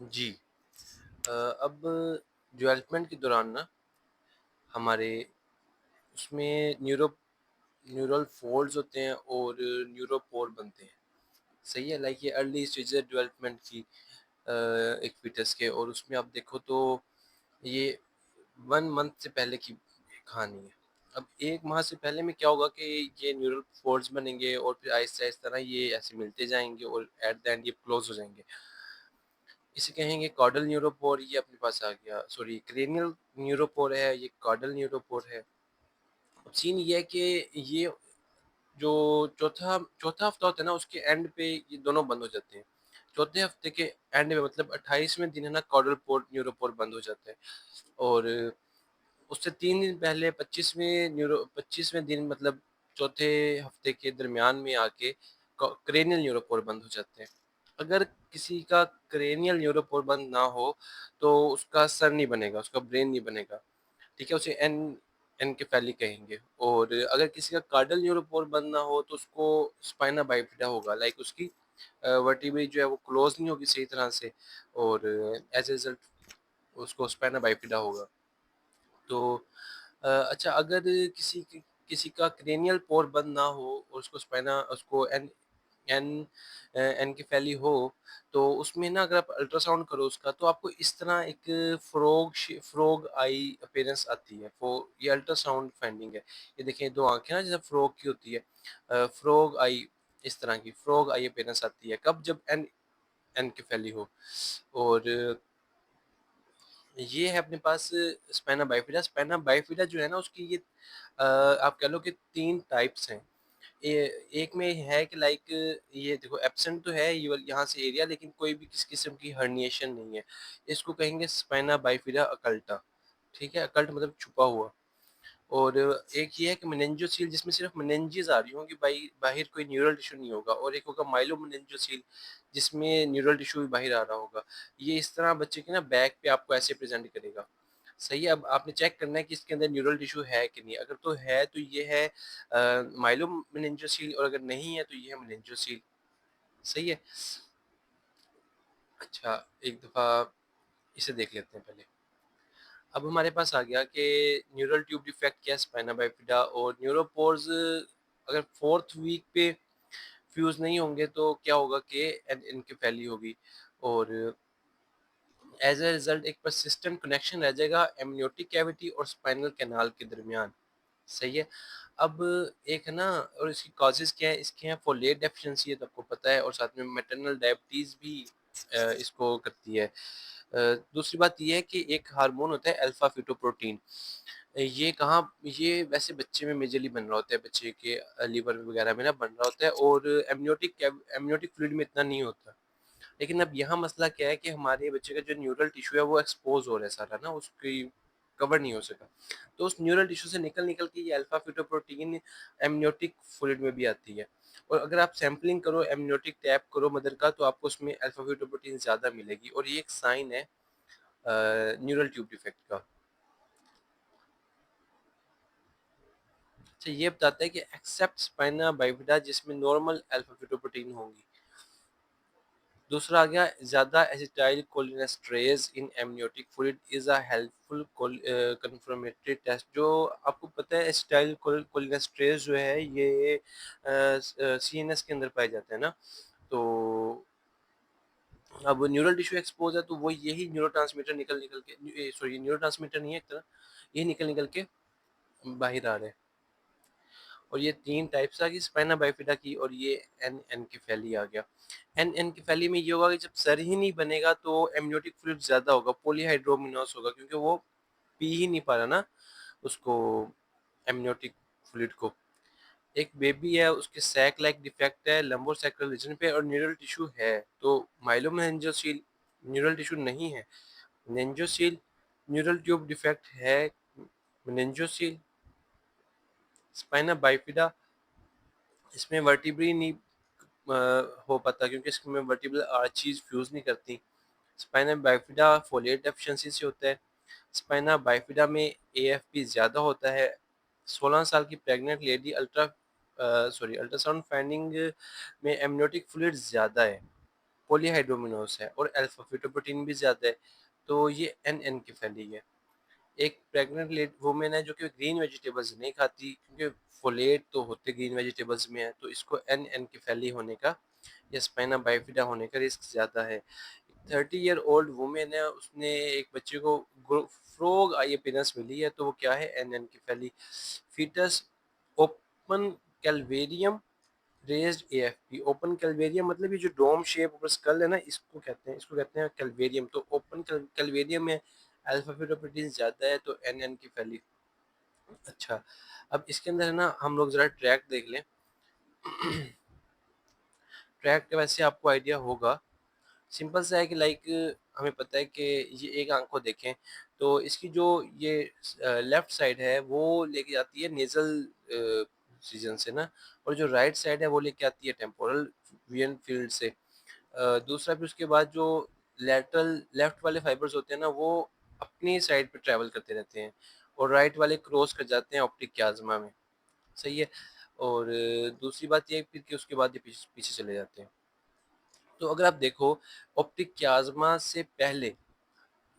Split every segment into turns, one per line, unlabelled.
जी। अब डेवलपमेंट के दौरान ना हमारे उसमें न्यूरल फोल्ड्स होते हैं और न्यूरोपोर बनते हैं। सही है? लाइक ये अर्ली स्टेज है डेवलपमेंट की एक फ़ीटस के, और उसमें आप देखो तो ये 1 मंथ से पहले की कहानी है। अब 1 माह से पहले में क्या होगा कि ये न्यूरल फोल्ड्स बनेंगे और फिर आहिस्ता-आहिस्ता ना ये ऐसे मिलते जाएँगे और एट द एंड ये क्लोज़ हो जाएँगे। इसे कहेंगे कॉर्डल न्यूरोपोर, ये अपने पास आ गया। सॉरी, क्रेनियल न्यूरोपोर है, ये कॉर्डल न्यूरोपोर है। अब सीन ये है कि ये जो चौथा चौथा हफ्ता होता है ना, उसके एंड पे ये दोनों बंद हो जाते हैं। चौथे हफ्ते के एंड में मतलब 28वें दिन है ना, कॉर्डल पोर न्यूरोपोर बंद हो जाता है। और उससे 3 दिन पहले 25वें दिन मतलब चौथे हफ्ते के दरमियान में आके क्रेनियल न्यूरोपोर बंद हो जाते हैं। अगर किसी का क्रेनियल न्यूरोपोर बंद ना हो तो उसका सर नहीं बनेगा, उसका ब्रेन नहीं बनेगा। ठीक है, उसे एनकेफेली कहेंगे। और अगर किसी का कार्डल न्यूरोपोर बंद ना हो तो उसको स्पाइना बाइफिडा होगा, लाइक उसकी वर्टिब्रे जो है वो क्लोज नहीं होगी सही तरह से, और एज ए रिजल्ट उसको स्पाइना बाइफिडा होगा। तो अच्छा, अगर किसी का क्रेनियल पोर बंद ना हो और उसको स्पाइना उसको एन एनकेफेली हो, तो उसमें ना अगर आप अल्ट्रासाउंड करो उसका, तो आपको इस तरह एक फ्रॉग आई अपीयरेंस आती है। वो ये अल्ट्रासाउंड फाइंडिंग है। ये देखें, 2 आँखें ना जैसे फ्रॉग की होती है, फ्रॉग आई, इस तरह की फ्रॉग आई अपीयरेंस आती है कब, जब एनकेफेली हो। और ये है अपने पास स्पाइना बाइफिडा। स्पाइना बाइफिडा जो है ना, उसकी ये आप कह लो कि 3 टाइप्स हैं। एक में है कि लाइक ये देखो, एब्सेंट तो है ये यहाँ से एरिया, लेकिन कोई भी किसी किस्म की हर्निएशन नहीं है। इसको कहेंगे स्पाइना बाइफिडा अकल्टा। ठीक है, अकल्ट मतलब छुपा हुआ। और एक ये है कि मेनिंजियोसील, जिसमें सिर्फ मेनिंजेस आ रही होंगी, बाहर कोई न्यूरल टिश्यू नहीं होगा। और एक होगा माइलोमेनिंजियोसील, जिसमें न्यूरल टिश्यू भी बाहर आ रहा होगा। ये इस तरह बच्चे के ना बैक पे आपको ऐसे प्रेजेंट करेगा। सही है? अब आपने चेक करना है कि इसके अंदर न्यूरल टिश्यू है कि नहीं। अगर तो है तो ये है माइलोमेनिंजियोसील, और अगर नहीं है तो ये है मेनिंजियोसील। सही है? अच्छा, एक दफ़ा इसे देख लेते हैं पहले। अब हमारे पास आ गया कि न्यूरल ट्यूब डिफेक्ट क्या है, स्पाइना बाइफिडा। और न्यूरोपोर्स अगर 4th वीक पे फ्यूज नहीं होंगे तो क्या होगा कि इनकी फैली होगी। और एज अ रिजल्ट एक परसिस्टेंट कनेक्शन रह जाएगा एमनियोटिक कैविटी और स्पाइनल कैनाल के दरमियान। सही है? अब एक है ना, और इसकी कॉजेज़ क्या है? इसके हैं फोलेट डेफिशिएंसी, है तो आपको पता है, और साथ में मैटरनल डायबिटीज़ भी इसको करती है। दूसरी बात ये है कि एक हार्मोन होता है अल्फा फेटोप्रोटीन। ये वैसे बच्चे में मेजरली बन रहा होता है, बच्चे के लीवर वगैरह में ना बन रहा होता है, और एमनियोटिक फ्लूइड में इतना नहीं होता। लेकिन अब यहाँ मसला क्या है कि हमारे बच्चे का जो न्यूरल टिश्यू है वो एक्सपोज हो रहा है सारा ना, उसकी कवर नहीं हो सका। तो उस न्यूरल टिश्यू से निकल के ये अल्फा फेटोप्रोटीन एमनियोटिक फ्लूइड में भी आती है। और अगर आप सैंपलिंग करो, एमनियोटिक टैप करो मदर का, तो आपको उसमें अल्फा फेटोप्रोटीन ज़्यादा मिलेगी, और ये एक साइन है न्यूरल ट्यूब डिफेक्ट का। अच्छा, ये बताता है कि एक्सेप्ट स्पाइना बाइफिडा, जिसमें नॉर्मल अल्फा फेटोप्रोटीन होंगी। दूसरा आ गया, ज़्यादा acetylcholinesterase in amniotic fluid is a helpful confirmatory test. जो आपको पता है, एसिटाइल कोलिनेस्टरेज जो है ये सीएनएस के अंदर पाए जाते हैं ना। तो अब न्यूरल टिश्यू एक्सपोज है तो वो यही न्यूरोट्रांसमीटर निकल के, सॉरी, न्यूरोट्रांसमीटर नहीं है एक तरह, ये निकल के बाहर आ रहे हैं। और ये 3 टाइप्स आ गई स्पाइना बाइफिडा की, और ये एनकेफेली आ गया। एनकेफेली में ये होगा कि जब सर ही नहीं बनेगा तो एमनियोटिक फ्लूइड ज़्यादा होगा, पॉलीहाइड्रोमिनोस होगा, क्योंकि वो पी ही नहीं पा रहा ना उसको, एमनियोटिक फ्लूइड को। एक बेबी है, उसके सैक लाइक डिफेक्ट है लंबोसैक्रल रीजन पे, और न्यूरल टिश्यू है। तो माइलोमेनिंजियोसील न्यूरल टिश्यू नहीं है। मेनिंजियोसील न्यूरल ट्यूब डिफेक्ट है। मेनिंजियोसील स्पाइना बाइफिडा, इसमें वर्टिब्री नहीं हो पाता, क्योंकि इसमें वर्टिब्रल आर्चीज फ्यूज नहीं करती। स्पाइना बाइफिडा फोलेट डेफिशिएंसी से होता है। स्पाइना बाइफिडा में एएफपी ज़्यादा होता है। 16 साल की प्रेग्नेंट लेडी अल्ट्रासाउंड फाइंडिंग में एमनियोटिक फ्लूइड ज़्यादा है, पॉलीहाइड्रोमिनोस है और अल्फा फेटोप्रोटीन भी ज़्यादा है, तो ये एन की फैली है। एक प्रेग्नेंट लेड वुमेन है जो कि ग्रीन वेजिटेबल्स नहीं खाती, क्योंकि फोलेट तो होते ग्रीन वेजिटेबल्स में है, तो इसको एन की फैली होने का या स्पाइना बाइफिडा होने का रिस्क ज़्यादा है। 30 ईयर ओल्ड वुमेन है, उसने एक बच्चे को फ्रॉग आई अपीयरेंस मिली है, तो वो क्या है, anencephaly. Foetus open calvarium raised AFP. Open calvarium मतलब ये जो डोम शेप ऊपर स्कल है ना, इसको कहते हैं कैलवेरियम। तो ओपन कैलवेरियम में अल्फा फेटोप्रोटीन ज़्यादा है, तो एन की फैली। अच्छा, अब इसके अंदर है ना, हम लोग ज़रा ट्रैक देख लें। ट्रैक का वैसे आपको आइडिया होगा, सिंपल सा है कि लाइक हमें पता है कि ये एक आंख को देखें तो इसकी जो ये लेफ्ट साइड है वो लेके जाती है नेजल रीजन से ना, और जो राइट साइड है वो लेके आती है टेम्पोरल वियन फील्ड से। दूसरा फिर उसके बाद जो लेटरल लेफ्ट वाले फाइबर्स होते हैं ना, वो अपनी साइड पे ट्रैवल करते रहते हैं, और राइट वाले क्रॉस कर जाते हैं ऑप्टिक क्याज़मा में। सही है। और दूसरी बात ये है फिर कि उसके बाद ये पीछे पीछे चले जाते हैं। तो अगर आप देखो, ऑप्टिक क्याज़मा से पहले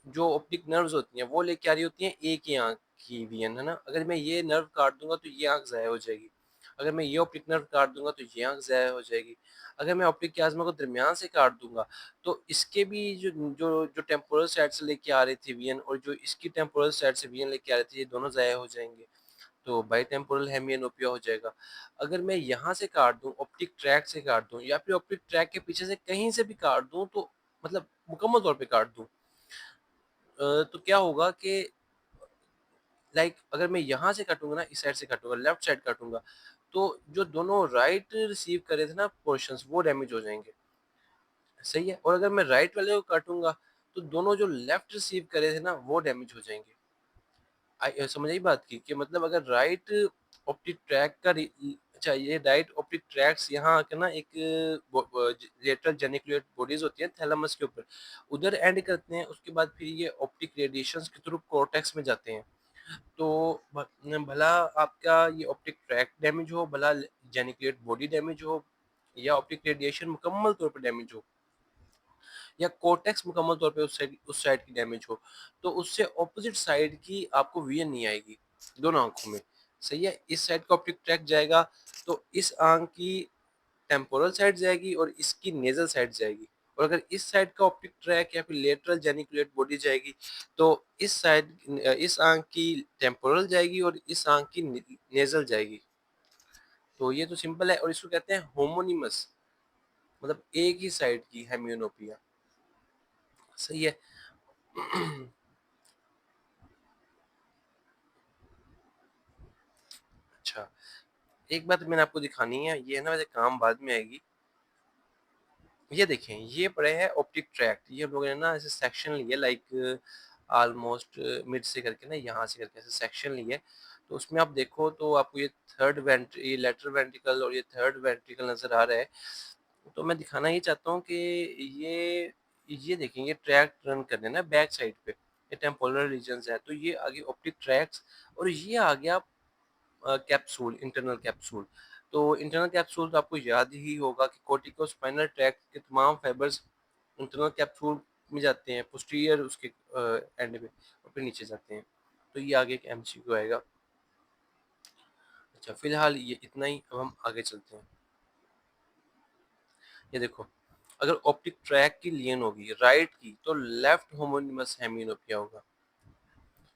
जो ऑप्टिक नर्व्स होती हैं वो लेके आ रही होती हैं एक ही आंख की वियन, है ना। अगर मैं ये नर्व काट दूंगा तो ये आंख ज़ाया हो जाएगी, अगर मैं ये ऑप्टिक नर्व काट दूंगा तो ये आंख ज़ाया हो जाएगी, अगर मैं ऑप्टिक क्याज़मा को दरमियान से काट दूंगा तो इसके भी जो जो जो टेम्पोरल साइड से लेके आ रही थी वियन, और जो इसकी टेम्पोरल साइड से वियन लेके आ रही थी, ये दोनों ज़ाया हो जाएंगे, तो बाई टेम्पोरल हेमियानोपिया हो जाएगा। अगर मैं यहाँ से काट दूं, ऑप्टिक ट्रैक से काट दूं, या फिर ऑप्टिक ट्रैक के पीछे से कहीं से भी काट दूं, तो मतलब मुकम्मल तौर पे काट दूं, तो क्या होगा कि लाइक अगर मैं यहाँ से काटूंगा ना, इस साइड से काटूंगा, लेफ्ट साइड काटूंगा, तो जो दोनों राइट रिसीव करे थे ना पोर्शंस, वो डैमेज हो जाएंगे। सही है। और अगर मैं राइट वाले को काटूंगा तो दोनों जो लेफ्ट रिसीव करे थे ना, वो डैमेज हो जाएंगे। समझ आई बात की कि मतलब अगर राइट ऑप्टिक ट्रैक का अच्छा, ये राइट ऑप्टिक ट्रैक्स यहाँ आकर ना एक लेटरल जेनिकुलेट बॉडीज होती हैं थैलेमस के ऊपर, उधर एंड करते हैं, उसके बाद फिर ये ऑप्टिक रेडिएशंस के थ्रू कॉर्टेक्स में जाते हैं। तो भला आपका ये ऑप्टिक ट्रैक डैमेज हो, भला जेनिकुलेट बॉडी डैमेज हो, या ऑप्टिक रेडिएशन मुकम्मल तौर पर डैमेज हो, या कोर्टेक्स मुकम्मल तौर पे उस साइड की डैमेज हो, तो उससे ऑपोजिट साइड की आपको विजन नहीं आएगी दोनों आंखों में। सही है। इस साइड का ऑप्टिक ट्रैक जाएगा तो इस आंख की टेम्पोरल साइड जाएगी और इसकी नेजल साइड जाएगी, और अगर इस साइड का ऑप्टिक ट्रैक या फिर लेटरल जेनिकुलेट बॉडी जाएगी तो इस आंख की टेम्पोरल जाएगी और इस आंख की नेजल जाएगी। तो ये तो सिंपल है, और इसको कहते हैं होमोनिमस, मतलब एक ही साइड की हेमियोनोपिया। सही है। अच्छा, एक बात मैंने आपको दिखानी है, ये है ना वैसे काम बाद में आएगी। ये देखें, ये पड़े हैं ऑप्टिक ट्रैक्ट, ये हम लोगों ने ना ऐसे सेक्शन लिए, लाइक ऑलमोस्ट मिड से करके ना, यहाँ से करके ऐसे सेक्शन लिए। तो उसमें आप देखो तो आपको ये लेटरल वेंट्रिकल और ये थर्ड वेंट्रिकल नज़र आ रहा है। तो मैं दिखाना ये चाहता हूँ कि ये देखें, ये ट्रैक रन करने ना बैक साइड पे, ये टेम्पोरल रीजन्स है, तो ये आगे ऑप्टिक ट्रैक्स, और ये आ गया कैप्सूल, इंटरनल कैप्सूल। तो इंटरनल कैप्सूल तो आपको याद ही होगा कि कोर्टिकोस्पाइनल ट्रैक्ट के तमाम फाइबर्स इंटरनल कैप्सूल में जाते हैं, पोस्टीरियर उसके एंड में, और फिर नीचे जाते हैं। तो ये आगे एक एमसीक्यू आएगा। अच्छा, फिलहाल ये इतना ही, अब हम आगे चलते हैं। ये देखो, अगर ऑप्टिक ट्रैक की लियन होगी राइट की, तो लेफ्ट होमोनिमस हेमियोनोपिया होगा।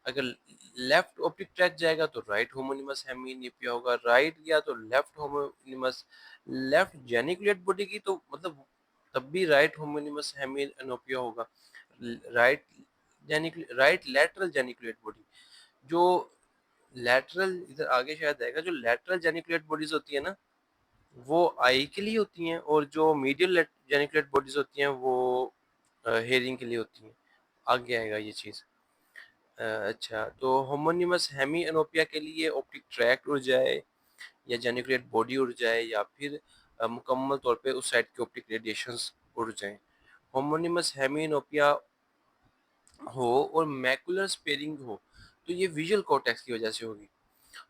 अगर लेफ्ट ऑप्टिक ट्रैक जाएगा तो राइट होमोनिमस हेमियोनोपिया होगा, राइट गया तो left homonymous, left geniculate body की तो मतलब तब भी राइट होमोनिमस हेमियोनोपिया होगा। राइट लेटरल जेनिकुलेट बॉडी, जो लेटरल इधर आगे शायद आएगा, जो लेटरल जेनिकुलेट बॉडीज होती है ना, वो आई के लिए होती हैं, और जो मीडियल जेनिकुलेट बॉडीज होती हैं वो हेयरिंग के लिए होती हैं। आगे आएगा ये चीज़। अच्छा, तो होमोनिमस हेमी एनोपिया के लिए ऑप्टिक ट्रैक्ट उड़ जाए, या जेनिकुलेट बॉडी उड़ जाए, या फिर मुकम्मल तौर पे उस साइड के ऑप्टिक रेडिएशंस उड़ जाएं। होमोनिमस हेमी एनोपिया हो और मैकुलर स्पेरिंग हो, तो ये विजुअल कॉर्टेक्स की वजह से होगी।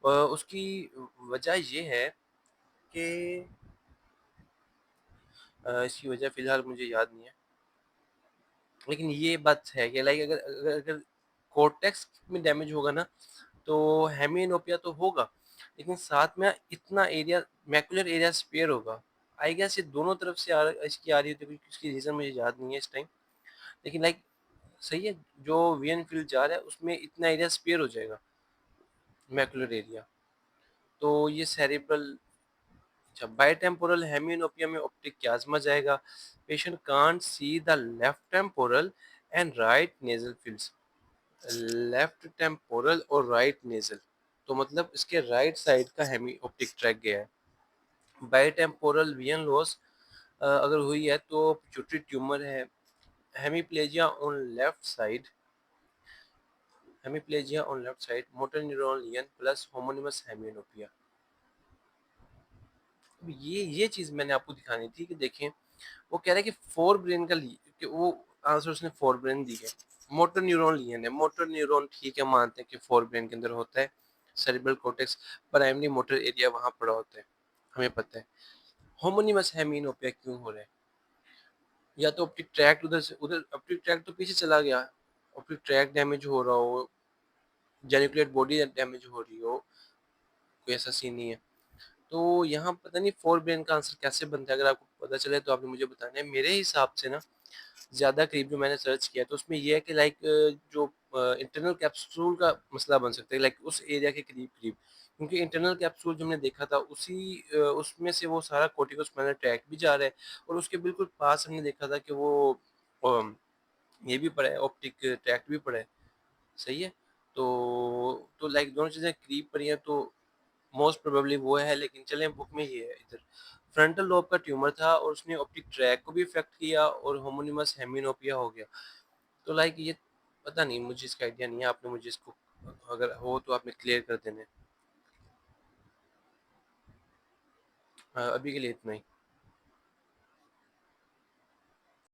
उसकी वजह ये है कि इसकी वजह फ़िलहाल मुझे याद नहीं है। लेकिन ये बात है कि लाइक अगर अगर अगर कोर्टेक्स में डैमेज होगा ना, तो हेमियोनोपिया तो होगा, लेकिन साथ में इतना एरिया, मैकुलर एरिया स्पेयर होगा। आई गेस ये दोनों तरफ से इसकी आ रही है, तो इसकी रीज़न मुझे याद नहीं है इस टाइम। लेकिन लाइक सही है, जो वीएन फील्ड जा रहा है उसमें इतना एरिया स्पेयर हो जाएगा, मैकुलर एरिया। तो ये सेरेब्रल, अच्छा, बाइटेम्पोरल हेमियोनोपिया में ऑप्टिक क्याज्मा जाएगा। Patient can't see the left temporal and right nasal fields. Left temporal और राइट नेजल, तो मतलब इसके राइट साइड का हेमी ऑप्टिक ट्रैक गया है। बाइटेम्पोरल विजन लॉस अगर हुई है तो पिट्यूटरी ट्यूमर है। Hemiplegia on left side, hemiplegia on left side, motor neuron lesion plus homonymous hemianopia. ये चीज मैंने आपको दिखानी थी कि देखें, वो कह रहे हैं कि फोर ब्रेन का कि वो आंसर उसने फोर ब्रेन दी है। मोटर न्यूरॉन लियन है, मोटर न्यूरॉन ठीक है, मानते हैं कि फोर ब्रेन के अंदर होता है। Cerebral cortex, primary motor area वहां पड़ा होता है, हमें पता है। होमोनिमस हेमियोनोपिया क्यों हो रहा है? या तो ऑप्टिक ट्रैक्ट उधर से उधर, ऑप्टिक ट्रैक्ट तो पीछे चला गया, ऑप्टिक ट्रैक्ट डैमेज हो रहा हो, जेनिकुलेट बॉडी डैमेज हो रही हो, कोई ऐसा सीन नहीं है। तो यहाँ पता नहीं फोर ब्रेन का आंसर कैसे बनता है, अगर आपको पता चले तो आपने मुझे बताना है। मेरे हिसाब से ना, ज़्यादा करीब जो मैंने सर्च किया तो उसमें ये है कि लाइक जो इंटरनल कैप्सूल का मसला बन सकता है, लाइक उस एरिया के करीब करीब, क्योंकि इंटरनल कैप्सूल जो हमने देखा था उसी उसमें से वो सारा कोर्टिकोस्पाइनल ट्रैक भी जा रहा है, और उसके बिल्कुल पास हमने देखा था कि वो अम, ये भी पड़ा है, ऑप्टिक ट्रैक्ट भी पड़ा है। सही है। तो लाइक दोनों चीज़ें करीब पड़ी हैं, तो मोस्ट प्रोबेबली वो है। लेकिन चलें, बुक में ही है इधर। फ्रंटल लोब का ट्यूमर था और उसने ऑप्टिक ट्रैक को भी इफेक्ट किया और होमोनिमस हेमियोनोपिया हो गया। तो लाइक ये पता नहीं, मुझे इसका आइडिया नहीं है, आपने मुझे इसको अगर हो तो आपने क्लियर कर देना है। अभी के लिए इतना ही।